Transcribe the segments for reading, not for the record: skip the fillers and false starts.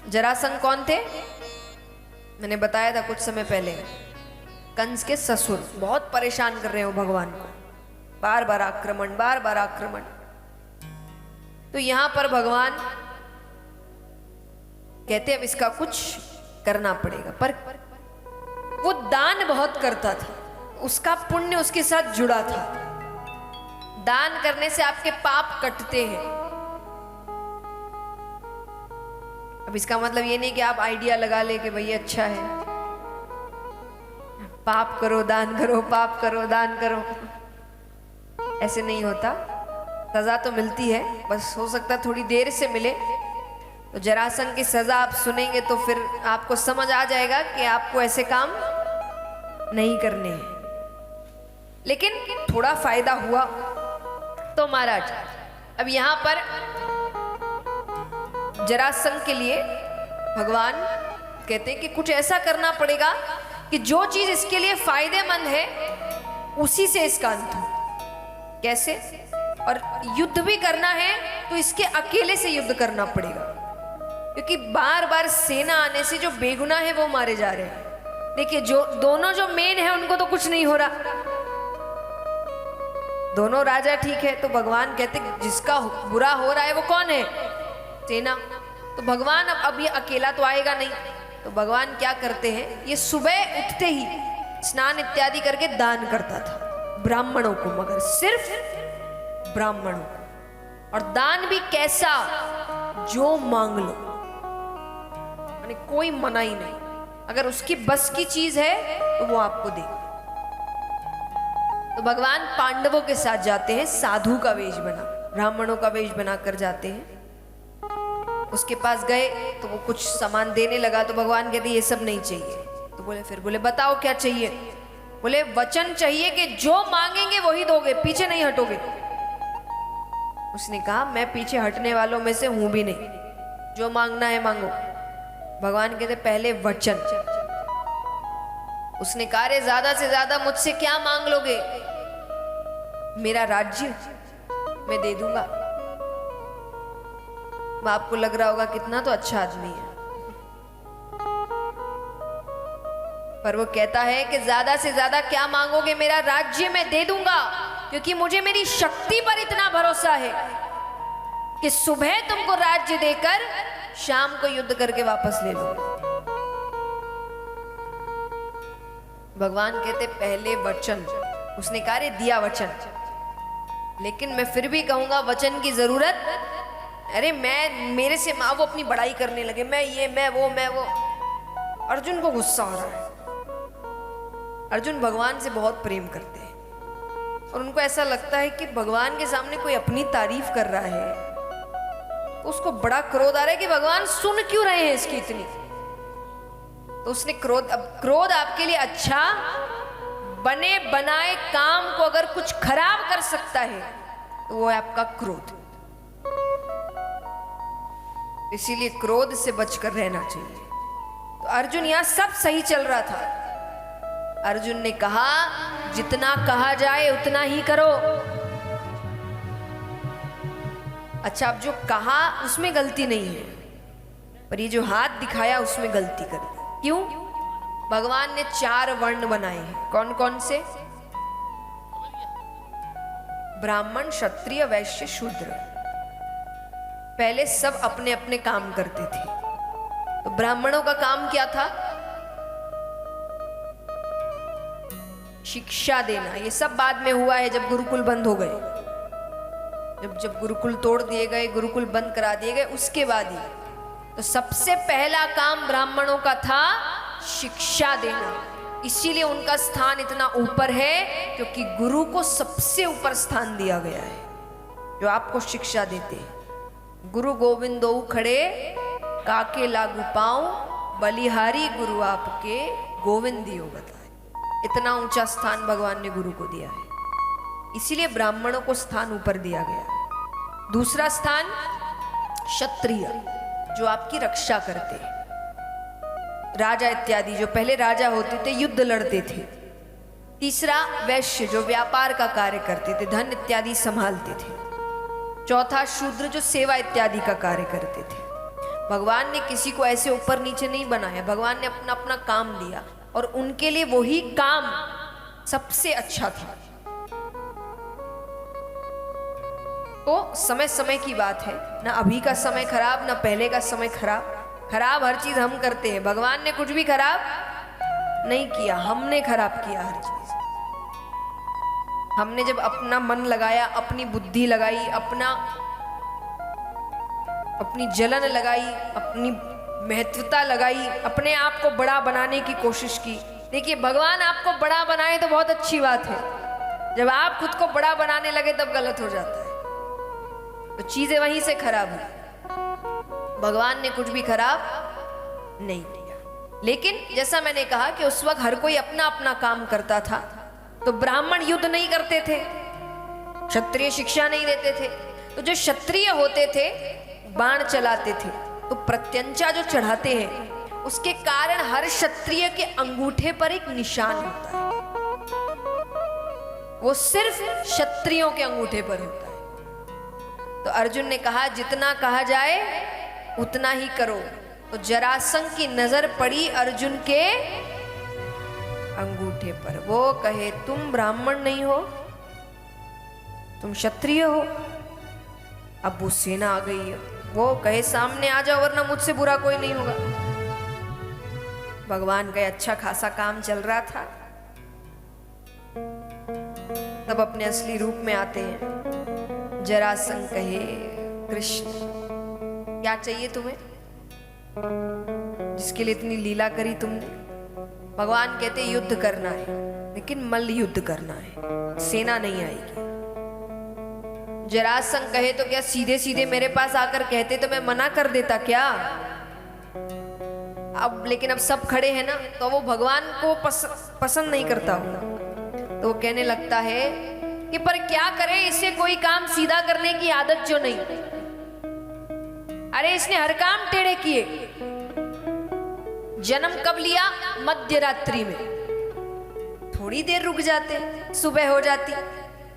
जरासंध कौन थे? मैंने बताया था कुछ समय पहले, कंस के ससुर। बहुत परेशान कर रहे हो भगवान को, बार बार आक्रमण, बार बार आक्रमण। तो यहां पर भगवान कहते अब इसका कुछ करना पड़ेगा। पर वो दान बहुत करता था, उसका पुण्य उसके साथ जुड़ा था। दान करने से आपके पाप कटते हैं। अब इसका मतलब ये नहीं कि आप आइडिया लगा ले कि भैया अच्छा है, पाप करो दान करो, पाप करो दान करो, ऐसे नहीं होता। सजा तो मिलती है, बस हो सकता है थोड़ी देर से मिले। तो जरासंध की सजा आप सुनेंगे तो फिर आपको समझ आ जाएगा कि आपको ऐसे काम नहीं करने हैं। लेकिन थोड़ा फायदा हुआ। तो महाराज अब यहां पर जरासंध के लिए भगवान कहते हैं कि कुछ ऐसा करना पड़ेगा कि जो चीज इसके लिए फायदेमंद है उसी से इसका अंत हो। कैसे? और युद्ध भी करना है तो इसके अकेले से युद्ध करना पड़ेगा, क्योंकि बार बार सेना आने से जो बेगुनाह है वो मारे जा रहे हैं। देखिए, जो दोनों जो मेन है उनको तो कुछ नहीं हो रहा, दोनों राजा ठीक है। तो भगवान कहते जिसका बुरा हो रहा है वो कौन है? सेना। तो भगवान अब ये अकेला तो आएगा नहीं, तो भगवान क्या करते हैं, ये सुबह उठते ही स्नान इत्यादि करके दान करता था ब्राह्मणों को, मगर सिर्फ ब्राह्मणों को। और दान भी कैसा? जो मांग लो, यानी कोई मनाही नहीं। अगर उसकी बस की चीज है तो वो आपको दे। तो भगवान पांडवों के साथ जाते हैं, साधु का वेश बना, ब्राह्मणों का वेश बनाकर जाते हैं। उसके पास गए तो वो कुछ सामान देने लगा, तो भगवान कहते ये सब नहीं चाहिए। तो बोले बताओ क्या चाहिए? बोले वचन चाहिए कि जो मांगेंगे वही दोगे, पीछे नहीं हटोगे। उसने कहा मैं पीछे हटने वालों में से हूं भी नहीं, जो मांगना है मांगो। भगवान कहते पहले वचन। उसने कहा रे ज्यादा से ज्यादा मुझसे क्या मांग लोगे? मेरा राज्य मैं दे दूंगा। आपको लग रहा होगा कितना तो अच्छा आदमी है, पर वो कहता है कि ज्यादा से ज्यादा क्या मांगोगे? मेरा राज्य मैं दे दूंगा, क्योंकि मुझे मेरी शक्ति पर इतना भरोसा है कि सुबह तुमको राज्य देकर शाम को युद्ध करके वापस ले लो। भगवान कहते पहले वचन। उसने कहा रे दिया वचन, लेकिन मैं फिर भी कहूंगा वचन की जरूरत। अरे मेरे से माँ वो अपनी बड़ाई करने लगे, मैं वो। अर्जुन को गुस्सा हो रहा है। अर्जुन भगवान से बहुत प्रेम करते हैं और उनको ऐसा लगता है कि भगवान के सामने कोई अपनी तारीफ कर रहा है, तो उसको बड़ा क्रोध आ रहा है कि भगवान सुन क्यों रहे हैं इसकी इतनी। तो उसने क्रोध आपके लिए अच्छा बने बनाए काम को अगर कुछ खराब कर सकता है तो वो है आपका क्रोध। इसीलिए क्रोध से बचकर रहना चाहिए। तो अर्जुन यहां सब सही चल रहा था। अर्जुन ने कहा जितना कहा जाए उतना ही करो। अच्छा, अब जो कहा उसमें गलती नहीं है, पर ये जो हाथ दिखाया उसमें गलती कर दी। क्यों? भगवान ने 4 वर्ण बनाए हैं। कौन कौन से? ब्राह्मण, क्षत्रिय, वैश्य, शूद्र। पहले सब अपने अपने काम करते थे। तो ब्राह्मणों का काम क्या था? शिक्षा देना। ये सब बाद में हुआ है जब गुरुकुल बंद हो गए, जब गुरुकुल तोड़ दिए गए, गुरुकुल बंद करा दिए गए, उसके बाद ही। तो सबसे पहला काम ब्राह्मणों का था शिक्षा देना। इसीलिए उनका स्थान इतना ऊपर है, क्योंकि गुरु को सबसे ऊपर स्थान दिया गया है, जो आपको शिक्षा देते हैं। गुरु गोविंद दो खड़े, काके लागू पाऊं, बलिहारी गुरु आपके, गोविंद दियो बताए। इतना ऊंचा स्थान भगवान ने गुरु को दिया है, इसीलिए ब्राह्मणों को स्थान ऊपर दिया गया। दूसरा स्थान क्षत्रिय, जो आपकी रक्षा करते हैं। राजा इत्यादि, जो पहले राजा होते थे, युद्ध लड़ते थे। तीसरा वैश्य, जो व्यापार का कार्य करते थे, धन इत्यादि संभालते थे। चौथा शूद्र, जो सेवा इत्यादि का कार्य करते थे। भगवान ने किसी को ऐसे ऊपर नीचे नहीं बनाया, भगवान ने अपना अपना काम दिया और उनके लिए वही काम सबसे अच्छा था। तो समय समय की बात है, ना अभी का समय खराब ना पहले का समय खराब। खराब हर चीज हम करते हैं, भगवान ने कुछ भी खराब नहीं किया, हमने खराब किया हर चीज। हमने जब अपना मन लगाया, अपनी बुद्धि लगाई, अपनी जलन लगाई, अपनी महत्वता लगाई, अपने आप को बड़ा बनाने की कोशिश की। देखिए भगवान आपको बड़ा बनाए तो बहुत अच्छी बात है, जब आप खुद को बड़ा बनाने लगे तब गलत हो जाता है, तो चीजें वहीं से खराब हुई। भगवान ने कुछ भी खराब नहीं किया। लेकिन जैसा मैंने कहा कि उस वक्त हर कोई अपना अपना काम करता था, तो ब्राह्मण युद्ध नहीं करते थे, क्षत्रिय शिक्षा नहीं देते थे, तो जो क्षत्रिय होते थे बाण चलाते थे। तो प्रत्यंचा जो चढ़ाते हैं उसके कारण हर क्षत्रिय के अंगूठे पर एक निशान होता है, वो सिर्फ क्षत्रियों के अंगूठे पर होता है। तो अर्जुन ने कहा जितना कहा जाए उतना ही करो। तो जरासंध की नजर पड़ी अर्जुन के अंगूठे पर, वो कहे तुम ब्राह्मण नहीं हो, तुम क्षत्रिय हो। अब वो सेना आ गई है, वो कहे सामने आ जाओ वरना मुझसे बुरा कोई नहीं होगा। भगवान का अच्छा खासा काम चल रहा था, तब अपने असली रूप में आते हैं। जरासंध कहे कृष्ण क्या चाहिए तुम्हें, जिसके लिए इतनी लीला करी तुमने। भगवान कहते युद्ध करना है, लेकिन मल्ल युद्ध करना है, सेना नहीं आएगी। जरासंध कहे तो क्या सीधे सीधे मेरे पास आकर कहते तो मैं मना कर देता क्या। अब लेकिन अब सब खड़े हैं ना, तो वो भगवान को पसंद नहीं करता होगा, तो वो कहने लगता है कि पर क्या करे, इससे कोई काम सीधा करने की आदत जो नहीं। अरे इसने हर काम टेढ़े किए। जन्म कब लिया, मध्य रात्रि में, थोड़ी देर रुक जाते, सुबह हो जाती,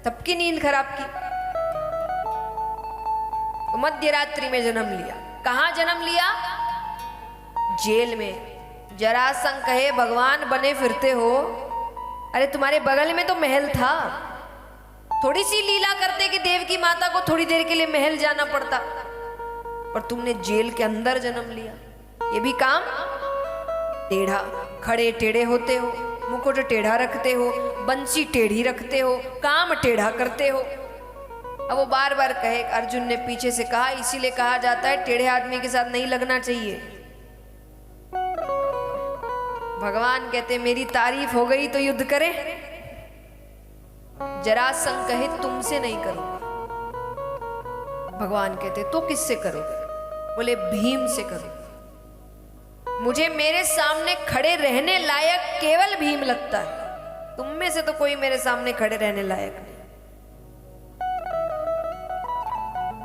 सबकी नींद खराब की। तो मध्य रात्रि में जन्म लिया। कहां जन्म लिया, जेल में। जरासंध कहे भगवान बने फिरते हो, अरे तुम्हारे बगल में तो महल था, थोड़ी सी लीला करते कि देव की माता को थोड़ी देर के लिए महल जाना पड़ता, पर तुमने जेल के अंदर जन्म लिया। ये भी काम टेढ़ा, खड़े टेढ़े होते हो, मुकुट टेढ़ा रखते हो, बंसी टेढ़ी रखते हो, काम टेढ़ा करते हो। अब वो बार बार कहे, अर्जुन ने पीछे से कहा इसीलिए कहा जाता है टेढ़े आदमी के साथ नहीं लगना चाहिए। भगवान कहते मेरी तारीफ हो गई तो युद्ध करे। जरासंध कहे तुमसे नहीं करूंगा। भगवान कहते तो किससे करोगे, बोले भीम से करो। मुझे मेरे सामने खड़े रहने लायक केवल भीम लगता है, तुम में से तो कोई मेरे सामने खड़े रहने लायक नहीं।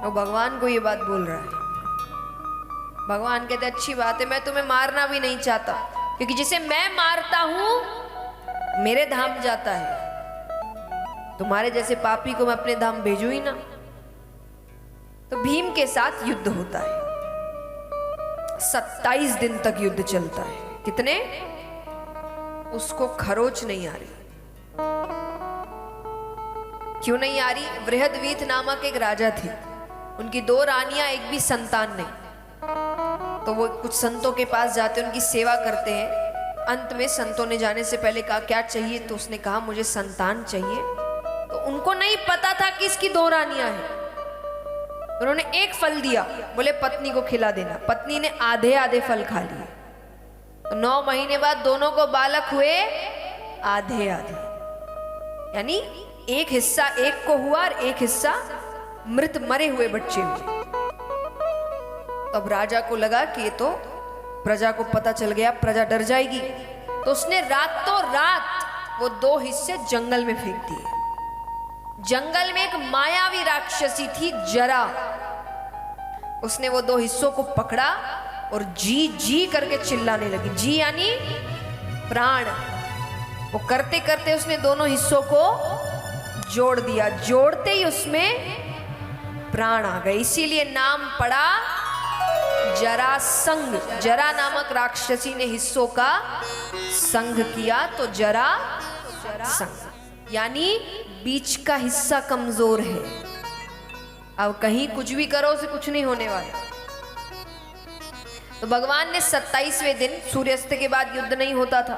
तो भगवान को ये बात बोल रहा है। भगवान कहते अच्छी बात है, मैं तुम्हें मारना भी नहीं चाहता, क्योंकि जिसे मैं मारता हूं मेरे धाम जाता है, तुम्हारे जैसे पापी को मैं अपने धाम भेजू ही ना। तो भीम के साथ युद्ध होता है, 27 दिन तक युद्ध चलता है। कितने, उसको खरोच नहीं आ रही। क्यों नहीं आ रही, बृहदवीत नामक एक राजा थे, उनकी 2 रानियां, एक भी संतान नहीं। तो वो कुछ संतों के पास जाते, उनकी सेवा करते हैं। अंत में संतों ने जाने से पहले कहा क्या चाहिए, तो उसने कहा मुझे संतान चाहिए। तो उनको नहीं पता था कि इसकी 2 रानियां हैं। उन्होंने एक फल दिया, बोले पत्नी को खिला देना। पत्नी ने आधे आधे फल खा लिए। तो 9 महीने बाद दोनों को बालक हुए आधे आधे, यानी एक हिस्सा एक को हुआ और एक हिस्सा मृत मरे हुए बच्चे हुए। तब राजा को लगा कि ये तो प्रजा को पता चल गया, प्रजा डर जाएगी। तो उसने रातों रात वो 2 हिस्से जंगल में फेंक दिए। जंगल में एक मायावी राक्षसी थी जरा, उसने वो 2 हिस्सों को पकड़ा और जी जी करके चिल्लाने लगी। जी यानी प्राण। वो करते करते उसने दोनों हिस्सों को जोड़ दिया, जोड़ते ही उसमें प्राण आ गए। इसीलिए नाम पड़ा जरासंग, जरा नामक राक्षसी ने हिस्सों का संग किया तो जरा संग, यानी बीच का हिस्सा कमजोर है। अब कहीं कुछ भी करो उसे कुछ नहीं होने वाला। तो भगवान ने 27वें दिन, सूर्यास्त के बाद युद्ध नहीं होता था,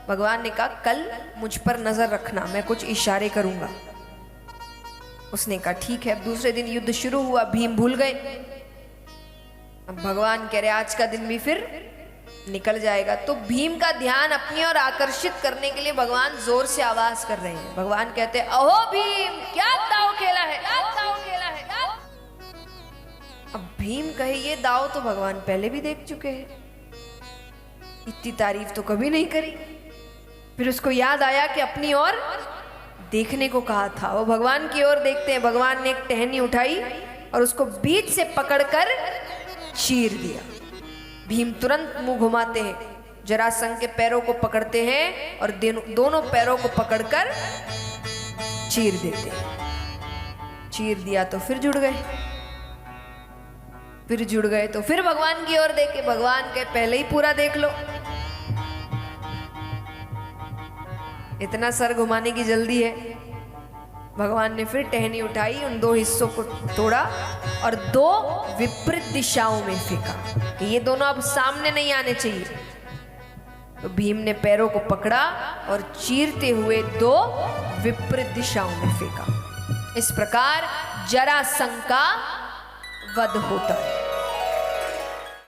भगवान ने कहा कल मुझ पर नजर रखना, मैं कुछ इशारे करूंगा। उसने कहा ठीक है। अब दूसरे दिन युद्ध शुरू हुआ, भीम भूल गए। अब भगवान कह रहे आज का दिन भी फिर निकल जाएगा। तो भीम का ध्यान अपनी ओर आकर्षित करने के लिए भगवान जोर से आवाज कर रहे हैं। भगवान कहते हैं अहो भीम, क्या दाव खेला है, क्या दाव खेला है। अब भीम कहे ये दाव तो भगवान पहले भी देख चुके हैं, इतनी तारीफ तो कभी नहीं करी। फिर उसको याद आया कि अपनी ओर देखने को कहा था। वो भगवान की ओर देखते हैं, भगवान ने एक टहनी उठाई और उसको बीच से पकड़कर चीर दिया। भीम तुरंत मुंह घुमाते हैं, जरासंध के पैरों को पकड़ते हैं और दोनों पैरों को पकड़कर चीर देते हैं। चीर दिया तो फिर जुड़ गए, फिर जुड़ गए तो फिर भगवान की ओर देखे। भगवान के पहले ही पूरा देख लो, इतना सर घुमाने की जल्दी है। भगवान ने फिर टहनी उठाई, उन दो हिस्सों को तोड़ा और दो विपरीत दिशाओं में फेंका कि ये दोनों अब सामने नहीं आने चाहिए। तो भीम ने पैरों को पकड़ा और चीरते हुए दो विपरीत दिशाओं में फेंका। इस प्रकार जरासंध का वध होता है।